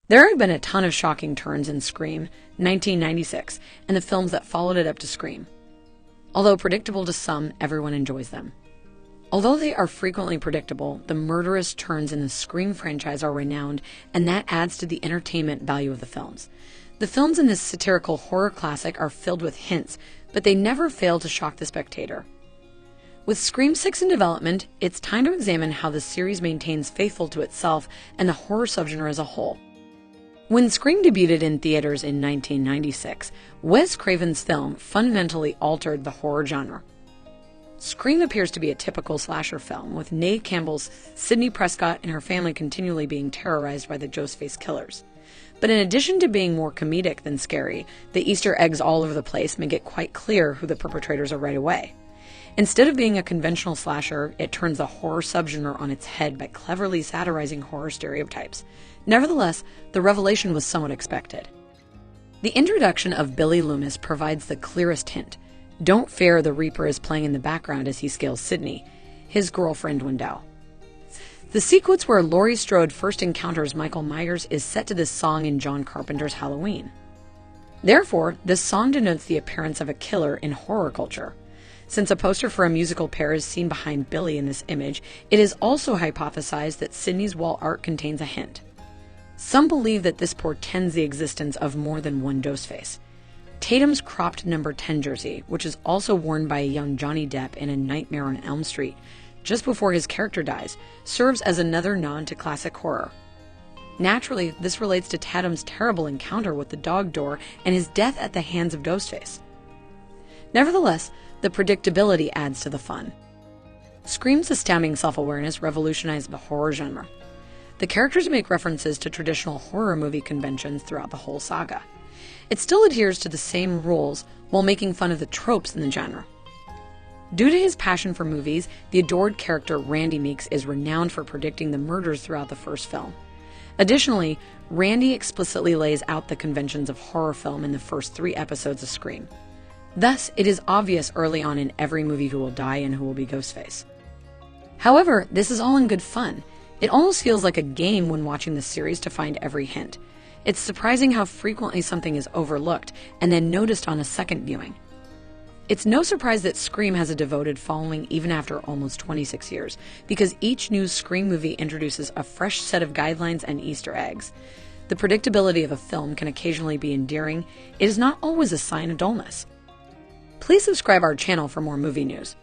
There have been a ton of shocking turns in Scream 1996 and the films that followed it up to Scream. Although predictable to some, everyone enjoys them. Although they are frequently predictable, the murderous turns in the Scream franchise are renowned, and that adds to the entertainment value of the films. The films in this satirical horror classic are filled with hints, but they never fail to shock the spectator. With Scream 6 in development, it's time to examine how the series maintains faithful to itself and the horror subgenre as a whole. When Scream debuted in theaters in 1996, Wes Craven's film fundamentally altered the horror genre. Scream appears to be a typical slasher film, with Neve Campbell's Sidney Prescott and her family continually being terrorized by the Ghostface killers. But in addition to being more comedic than scary, the Easter eggs all over the place make it quite clear who the perpetrators are right away. Instead of being a conventional slasher, it turns the horror subgenre on its head by cleverly satirizing horror stereotypes. Nevertheless, the revelation was somewhat expected. The introduction of Billy Loomis provides the clearest hint. Don't fear, the Reaper is playing in the background as he scales Sidney, his girlfriend Wendell. The sequence where Laurie Strode first encounters Michael Myers is set to this song in John Carpenter's Halloween. Therefore, this song denotes the appearance of a killer in horror culture. Since a poster for a musical pair is seen behind Billy in this image, it is also hypothesized that Sidney's wall art contains a hint. Some believe that this portends the existence of more than one Ghostface. Tatum's cropped number 10 jersey, which is also worn by a young Johnny Depp in A Nightmare on Elm Street, just before his character dies, serves as another nod to classic horror. Naturally, this relates to Tatum's terrible encounter with the dog door and his death at the hands of Ghostface. Nevertheless, the predictability adds to the fun. Scream's astounding self-awareness revolutionized the horror genre. The characters make references to traditional horror movie conventions throughout the whole saga. It still adheres to the same rules while making fun of the tropes in the genre. Due to his passion for movies, the adored character Randy Meeks is renowned for predicting the murders throughout the first film. Additionally, Randy explicitly lays out the conventions of horror film in the first 3 episodes of Scream. Thus, it is obvious early on in every movie who will die and who will be Ghostface. However, this is all in good fun. It almost feels like a game when watching the series to find every hint. It's surprising how frequently something is overlooked and then noticed on a second viewing. It's no surprise that Scream has a devoted following even after almost 26 years, because each new Scream movie introduces a fresh set of guidelines and Easter eggs. The predictability of a film can occasionally be endearing. It is not always a sign of dullness. Please subscribe our channel for more movie news.